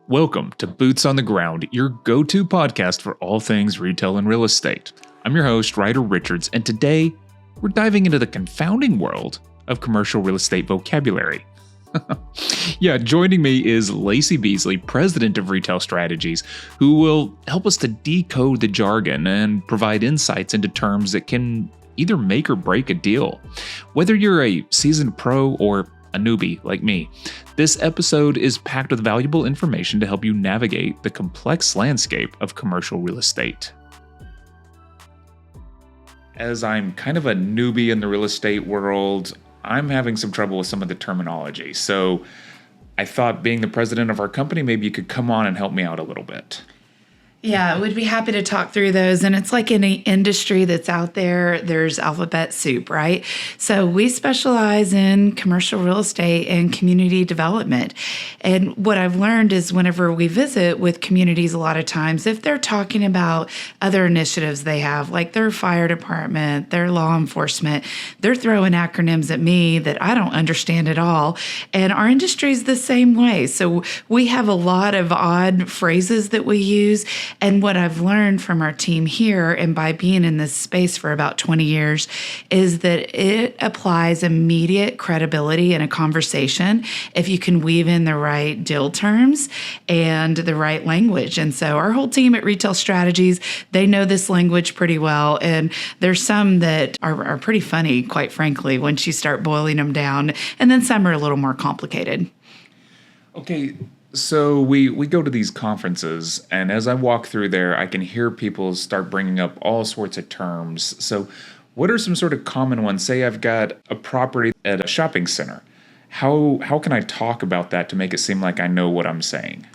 Welcome to Boots on the Ground, your go-to podcast for all things retail and real estate. I'm your host, Ryder Richards, and today we're diving into the confounding world of commercial real estate vocabulary. Joining me is Lacy Beasley, president of Retail Strategies, who will help us to decode the jargon and provide insights into terms that can either make or break a deal. Whether you're a seasoned pro or a newbie like me, this episode is packed with valuable information to help you navigate the complex landscape of commercial real estate. As I'm kind of a newbie in the real estate world, I'm having some trouble with some of the terminology. So I thought, being the president of our company, maybe you could come on and help me out a little bit. Yeah, we'd be happy to talk through those. And it's like any industry that's out there, there's alphabet soup, right? So we specialize in commercial real estate and community development. And what I've learned is whenever we visit with communities, a lot of times, if they're talking about other initiatives they have, like their fire department, their law enforcement, they're throwing acronyms at me that I don't understand at all. And our industry is the same way. So we have a lot of odd phrases that we use. And what I've learned from our team here, and by being in this space for about 20 years, is that it applies immediate credibility in a conversation if you can weave in the right deal terms and the right language. And so our whole team at Retail Strategies, they know this language pretty well. And there's some that are pretty funny, quite frankly, once you start boiling them down. And then some are a little more complicated. Okay. So we go to these conferences, and as I walk through there, I can hear people start bringing up all sorts of terms. So what are some sort of common ones? Say I've got a property at a shopping center. How can I talk about that to make it seem like I know what I'm saying?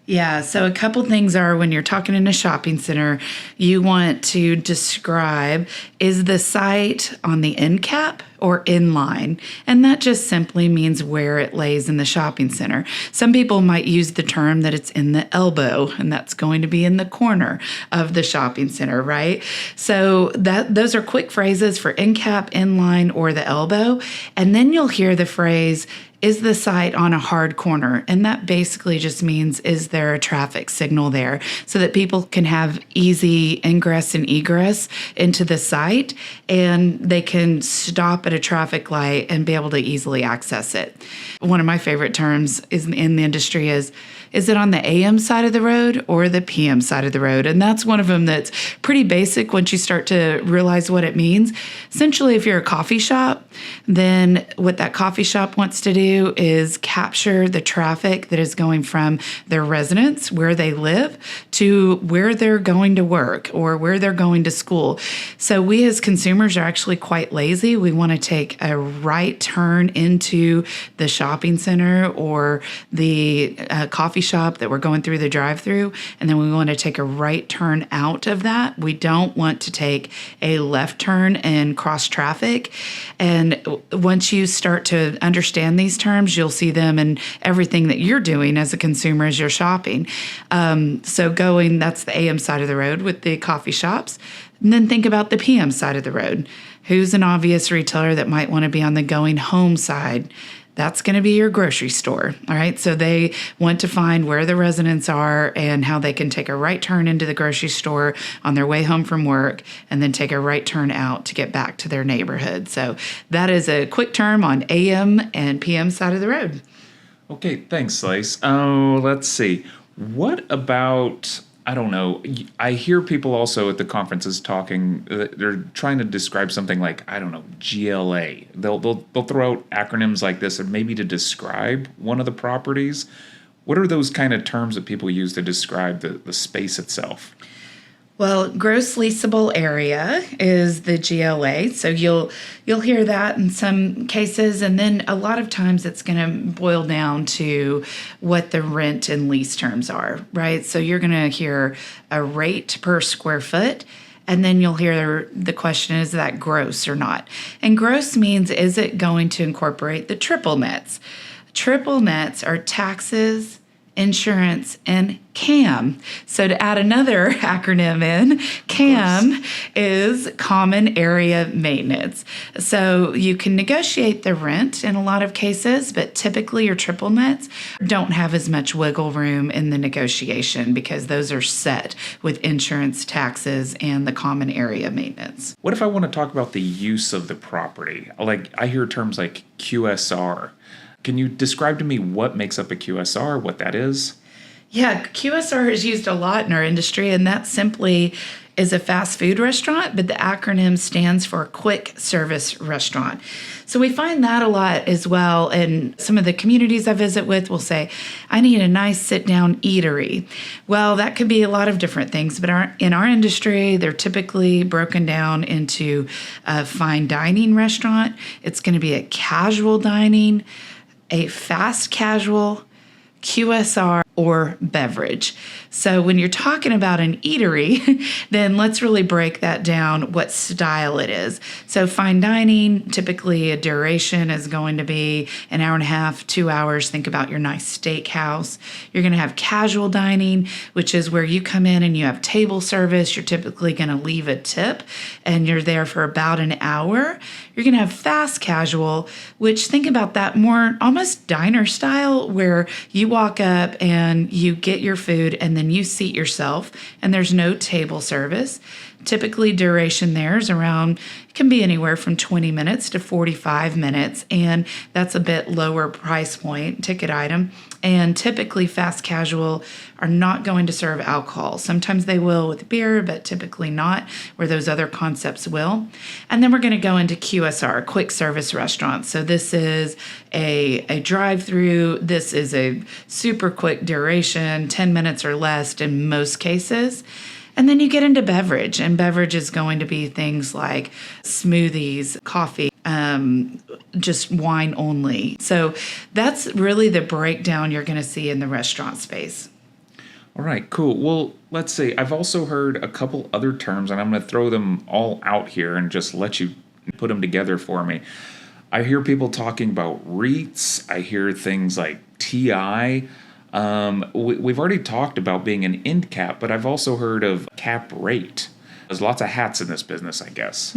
Yeah, so a couple things are, when you're talking in a shopping center, you want to describe, is the site on the end cap or in line? And that just simply means where it lays in the shopping center. Some people might use the term that it's in the elbow, and that's going to be in the corner of the shopping center, right? So those are quick phrases for end cap, in line, or the elbow. And then you'll hear the phrase, is the site on a hard corner? And that basically just means, is there a traffic signal there so that people can have easy ingress and egress into the site, and they can stop at a traffic light and be able to easily access it. One of my favorite terms is in the industry is it on the AM side of the road or the PM side of the road? And that's one of them that's pretty basic once you start to realize what it means. Essentially, if you're a coffee shop, then what that coffee shop wants to do is capture the traffic that is going from their residence, where they live, to where they're going to work or where they're going to school. So we as consumers are actually quite lazy. We want to take a right turn into the shopping center or the coffee shop that we're going through the drive-through, and then we want to take a right turn out of that. We don't want to take a left turn and cross traffic. And once you start to understand these terms, you'll see them in everything that you're doing as a consumer as you're shopping. That's the AM side of the road with the coffee shops. And then think about the PM side of the road. Who's an obvious retailer that might want to be on the going home side? That's going to be your grocery store, all right? So they want to find where the residents are and how they can take a right turn into the grocery store on their way home from work, and then take a right turn out to get back to their neighborhood. So that is a quick term on AM and PM side of the road. Okay, thanks, Lace. Oh, let's see. What about, I don't know, I hear people also at the conferences talking, they're trying to describe something like, I don't know, GLA. They'll throw out acronyms like this, or maybe to describe one of the properties. What are those kind of terms that people use to describe the space itself? Well, gross leasable area is the GLA. So you'll hear that in some cases, and then a lot of times it's going to boil down to what the rent and lease terms are, right? So you're going to hear a rate per square foot, and then you'll hear the question, is that gross or not? And gross means, is it going to incorporate the triple nets? Triple nets are taxes, insurance, and CAM. So to add another acronym in, CAM is Common Area Maintenance. So you can negotiate the rent in a lot of cases, but typically your triple nets don't have as much wiggle room in the negotiation because those are set with insurance, taxes, and the common area maintenance. What if I want to talk about the use of the property? Like, I hear terms like QSR. Can you describe to me what makes up a QSR, what that is? Yeah, QSR is used a lot in our industry, and that simply is a fast food restaurant, but the acronym stands for quick service restaurant. So we find that a lot as well. And some of the communities I visit with will say, I need a nice sit-down eatery. Well, that could be a lot of different things, but in our industry, they're typically broken down into a fine dining restaurant. It's going to be a casual dining, a fast casual, QSR, or beverage. So when you're talking about an eatery, then let's really break that down, what style it is. So fine dining, typically a duration is going to be an hour and a half, 2 hours. Think about your nice steakhouse. You're going to have casual dining, which is where you come in and you have table service. You're typically going to leave a tip and you're there for about an hour. You're going to have fast casual, which think about that more almost diner style, where you walk up and you get your food and then you seat yourself and there's no table service. Typically duration there is around, can be anywhere from 20 minutes to 45 minutes, and that's a bit lower price point ticket item. And typically fast casual are not going to serve alcohol. Sometimes they will with beer, but typically not, where those other concepts will. And then we're going to go into QSR, quick service restaurants. So this is a drive-through. This is a super quick duration, 10 minutes or less in most cases. And then you get into beverage, and beverage is going to be things like smoothies, coffee, just wine only. So that's really the breakdown you're going to see in the restaurant space. All right, cool. Well, let's see. I've also heard a couple other terms, and I'm going to throw them all out here and just let you put them together for me. I hear people talking about REITs. I hear things like TI. We've already talked about being an end cap, but I've also heard of cap rate. There's lots of hats in this business, I guess.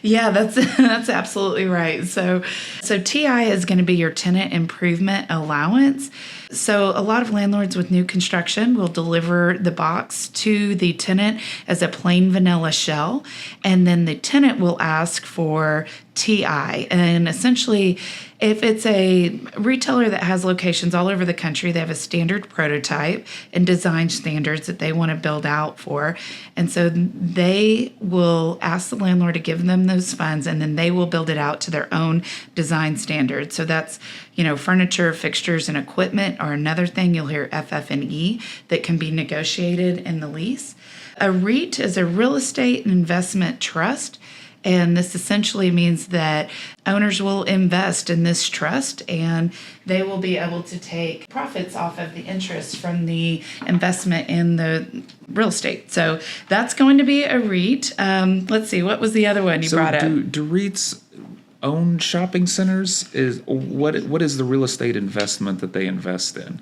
Yeah, that's absolutely right. So TI is going to be your tenant improvement allowance. So a lot of landlords with new construction will deliver the box to the tenant as a plain vanilla shell, and then the tenant will ask for TI. And essentially, if it's a retailer that has locations all over the country, they have a standard prototype and design standards that they want to build out for. And so they will ask the landlord to give them those funds, and then they will build it out to their own design standards. So that's, furniture, fixtures, and equipment are another thing. You'll hear FF&E that can be negotiated in the lease. A REIT is a real estate investment trust. And this essentially means that owners will invest in this trust and they will be able to take profits off of the interest from the investment in the real estate. So that's going to be a REIT. Let's see, what was the other one you brought up? Do REITs own shopping centers? What is the real estate investment that they invest in?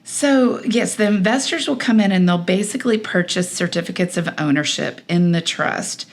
So, yes, the investors will come in and they'll basically purchase certificates of ownership in the trust.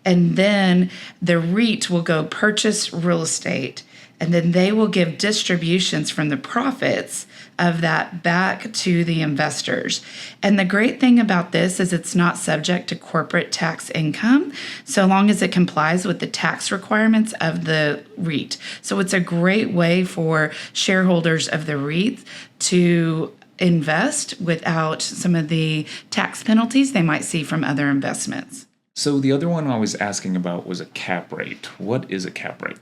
And then the REIT will go purchase real estate, and then they will give distributions from the profits of that back to the investors. And the great thing about this is it's not subject to corporate tax income, so long as it complies with the tax requirements of the REIT. So it's a great way for shareholders of the REIT to invest without some of the tax penalties they might see from other investments. So the other one I was asking about was a cap rate. What is a cap rate?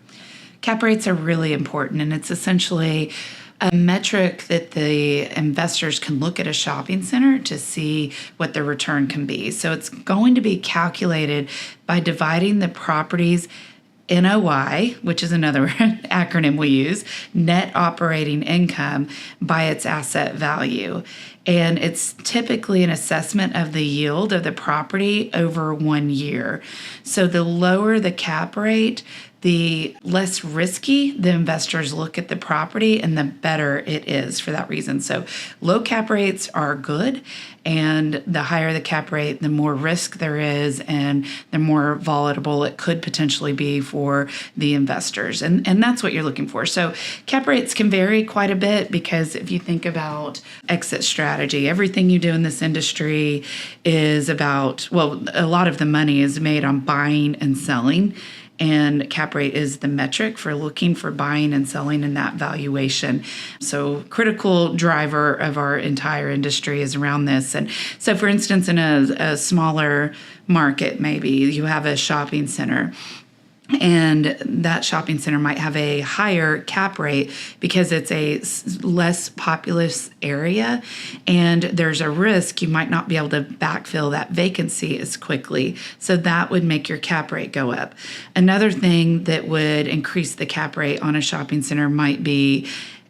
Cap rates are really important, and it's essentially a metric that the investors can look at a shopping center to see what the return can be. So it's going to be calculated by dividing the property's NOI, which is another acronym we use, net operating income, by its asset value. And it's typically an assessment of the yield of the property over 1 year. So the lower the cap rate, the less risky the investors look at the property and the better it is for that reason. So low cap rates are good, and the higher the cap rate, the more risk there is and the more volatile it could potentially be for the investors. And that's what you're looking for. So cap rates can vary quite a bit because if you think about exit strategy, everything you do in this industry is about, well, a lot of the money is made on buying and selling. And cap rate is the metric for looking for buying and selling in that valuation. So critical driver of our entire industry is around this. And so, for instance, in a smaller market, maybe you have a shopping center, and that shopping center might have a higher cap rate because it's a less populous area, and there's a risk you might not be able to backfill that vacancy as quickly. So that would make your cap rate go up. Another thing that would increase the cap rate on a shopping center might be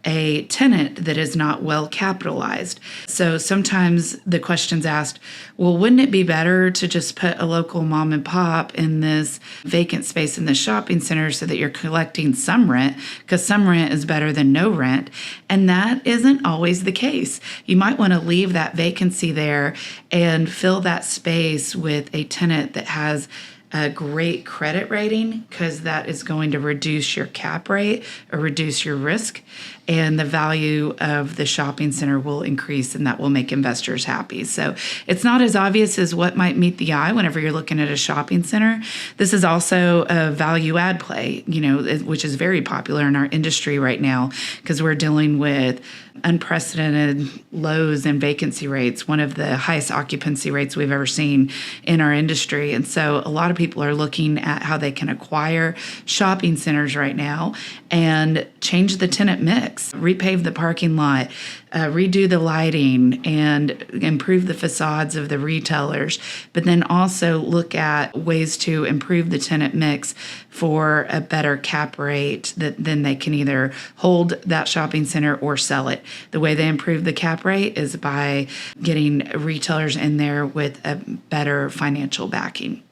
a tenant that is not well capitalized. So sometimes the question's asked, well, wouldn't it be better to just put a local mom and pop in this vacant space in the shopping center so that you're collecting some rent, because some rent is better than no rent? And that isn't always the case. You might want to leave that vacancy there and fill that space with a tenant that has a great credit rating, because that is going to reduce your cap rate or reduce your risk, and the value of the shopping center will increase, and that will make investors happy. So it's not as obvious as what might meet the eye whenever you're looking at a shopping center. This is also a value add play, which is very popular in our industry right now because we're dealing with unprecedented lows in vacancy rates, one of the highest occupancy rates we've ever seen in our industry. And so a lot of people are looking at how they can acquire shopping centers right now and change the tenant mix, repave the parking lot, redo the lighting, and improve the facades of the retailers, but then also look at ways to improve the tenant mix for a better cap rate that then they can either hold that shopping center or sell it. The way they improve the cap rate is by getting retailers in there with a better financial backing.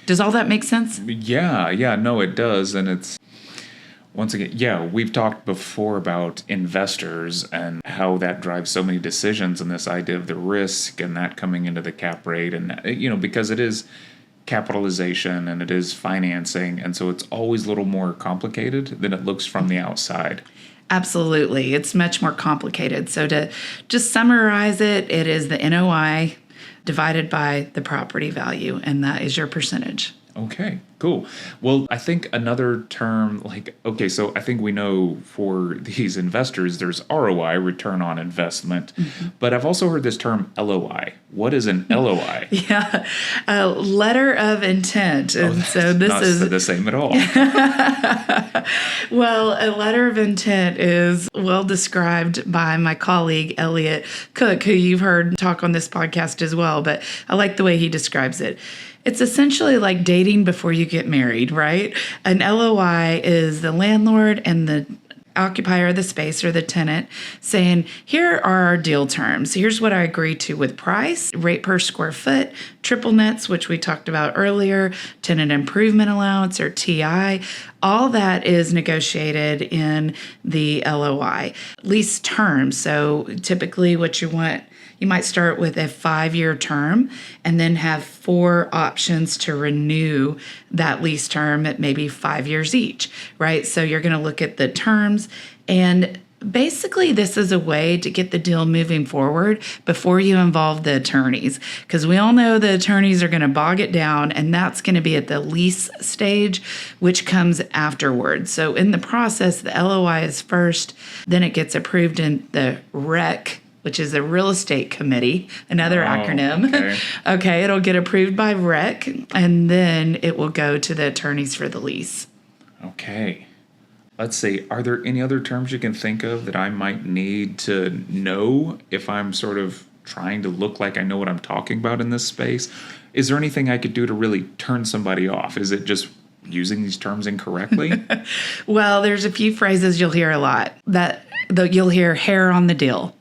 Does all that make sense? Yeah, no, it does. And it's, once again, we've talked before about investors and how that drives so many decisions, and this idea of the risk and that coming into the cap rate, and because it is capitalization and it is financing, and so it's always a little more complicated than it looks from the outside. Absolutely. It's much more complicated. So to just summarize it, it is the NOI divided by the property value, and that is your percentage. Okay, cool. Well, I think another term, so I think we know for these investors, there's ROI, return on investment, but I've also heard this term LOI. What is an LOI? Yeah, a letter of intent. And so this not is the same at all. Well, a letter of intent is well described by my colleague, Elliot Cook, who you've heard talk on this podcast as well, but I like the way he describes it. It's essentially like dating before you get married, right? An LOI is the landlord and the occupier of the space or the tenant saying, here are our deal terms. Here's what I agree to with price, rate per square foot, triple nets, which we talked about earlier, tenant improvement allowance or TI. All that is negotiated in the LOI. Lease terms. So typically what you might start with a 5-year term and then have 4 options to renew that lease term at maybe 5 years each, right? So you're going to look at the terms, and basically this is a way to get the deal moving forward before you involve the attorneys, because we all know the attorneys are going to bog it down, and that's going to be at the lease stage, which comes afterwards. So in the process, the LOI is first, then it gets approved in the REC, which is a real estate committee, another acronym. Okay, it'll get approved by REC, and then it will go to the attorneys for the lease. Okay. Let's see, are there any other terms you can think of that I might need to know if I'm sort of trying to look like I know what I'm talking about in this space? Is there anything I could do to really turn somebody off? Is it just using these terms incorrectly? Well, there's a few phrases you'll hear a lot. You'll hear hair on the deal.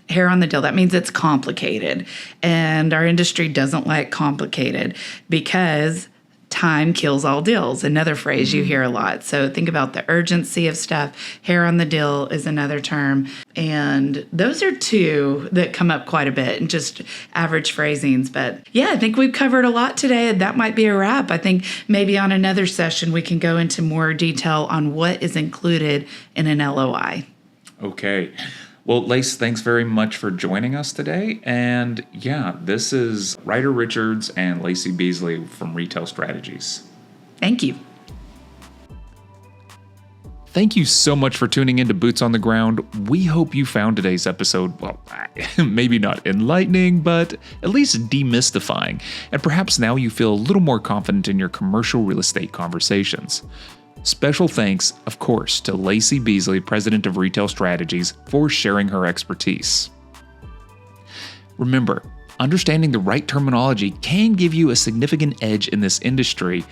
Hair on the deal. That means it's complicated. And our industry doesn't like complicated because time kills all deals. Another phrase you hear a lot. So think about the urgency of stuff. Hair on the deal is another term. And those are two that come up quite a bit in just average phrasings. But yeah, I think we've covered a lot today. That might be a wrap. I think maybe on another session, we can go into more detail on what is included in an LOI. Okay. Well, Lace, thanks very much for joining us today. And yeah, this is Ryder Richards and Lacy Beasley from Retail Strategies. Thank you. Thank you so much for tuning in to Boots on the Ground. We hope you found today's episode, well, maybe not enlightening, but at least demystifying. And perhaps now you feel a little more confident in your commercial real estate conversations. Special thanks, of course, to Lacy Beasley, President of Retail Strategies, for sharing her expertise. Remember, understanding the right terminology can give you a significant edge in this industry.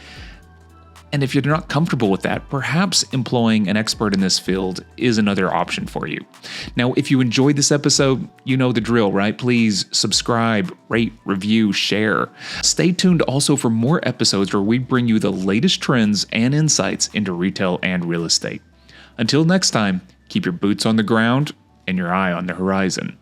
And if you're not comfortable with that, perhaps employing an expert in this field is another option for you. Now, if you enjoyed this episode, you know the drill, right? Please subscribe, rate, review, share. Stay tuned also for more episodes where we bring you the latest trends and insights into retail and real estate. Until next time, keep your boots on the ground and your eye on the horizon.